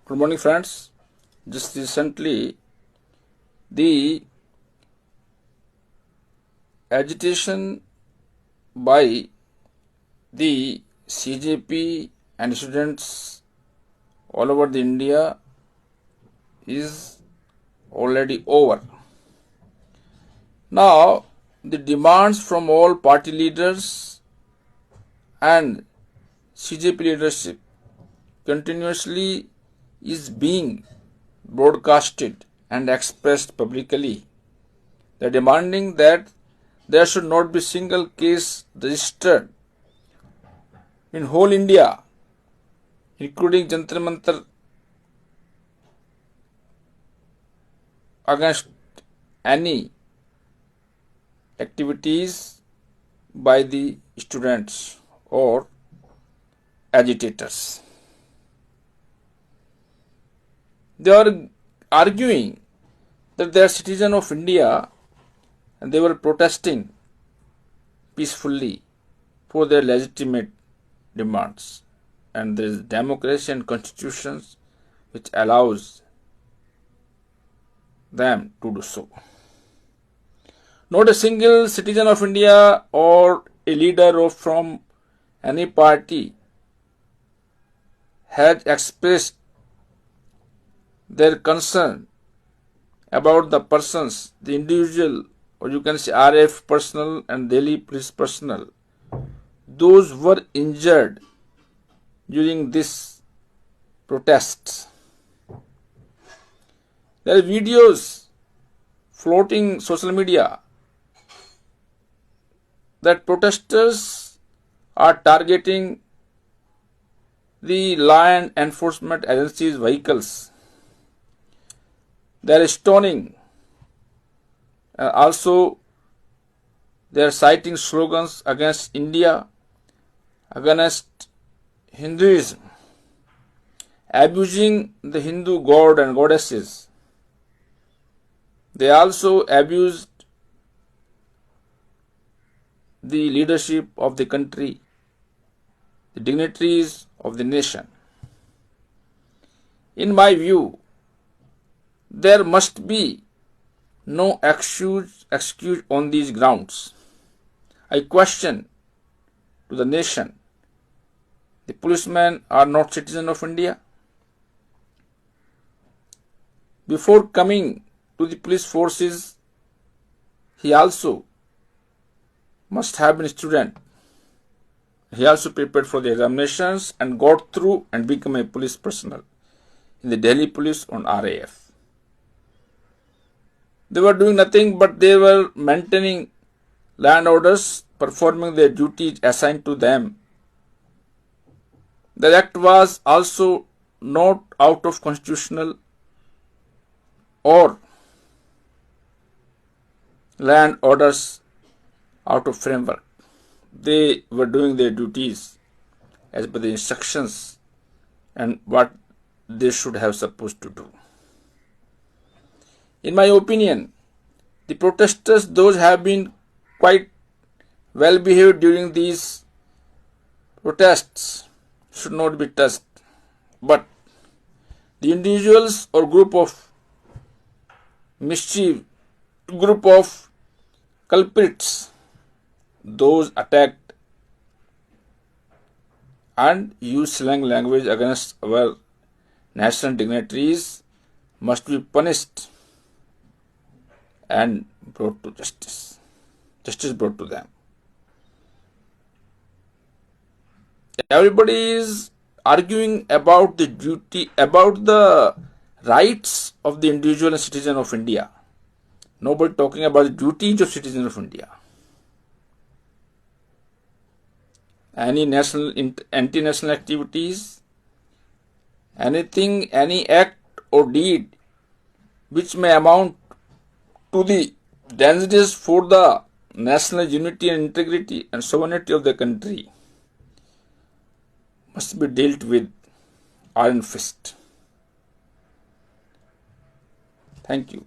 Good morning, friends. Just recently, the agitation by the CJP and students all over the India is already over. Now, the demands from all party leaders and CJP leadership continuously is being broadcasted and expressed publicly. They are demanding that there should not be single case registered in whole India, including Jantar Mantar, against any activities by the students or agitators. They are arguing that they are citizens of India and they were protesting peacefully for their legitimate demands, and there is democracy and constitutions which allows them to do so. Not a single citizen of India or a leader from any party has expressed their concern about the persons, the individual, or you can say RAF personnel and Delhi police personnel, those were injured during this protests. There are videos floating social media that protesters are targeting the law enforcement agencies' vehicles. They are stoning. Also, they are citing slogans against India, against Hinduism, abusing the Hindu god and goddesses. They also abused the leadership of the country, the dignitaries of the nation. In my view, there must be no excuse on these grounds. I question to the nation, the policemen are not citizens of India. Before coming to the police forces, he also must have been a student. He also prepared for the examinations and got through and become a police personnel in the Delhi police on RAF. They were doing nothing but they were maintaining land orders, performing their duties assigned to them. The act was also not out of constitutional or land orders out of framework. They were doing their duties as per the instructions and what they should have supposed to do. In my opinion, the protesters, those have been quite well behaved during these protests, should not be touched. But the individuals or group of mischief, group of culprits, those attacked and used slang language against our national dignitaries must be punished and brought to justice. Justice brought to them. Everybody is arguing about the duty, about the rights of the individual and citizen of India. Nobody talking about the duties of citizens of India. Any national, anti-national activities, anything, any act or deed which may amount to the dangers for the national unity and integrity and sovereignty of the country must be dealt with iron fist. Thank you.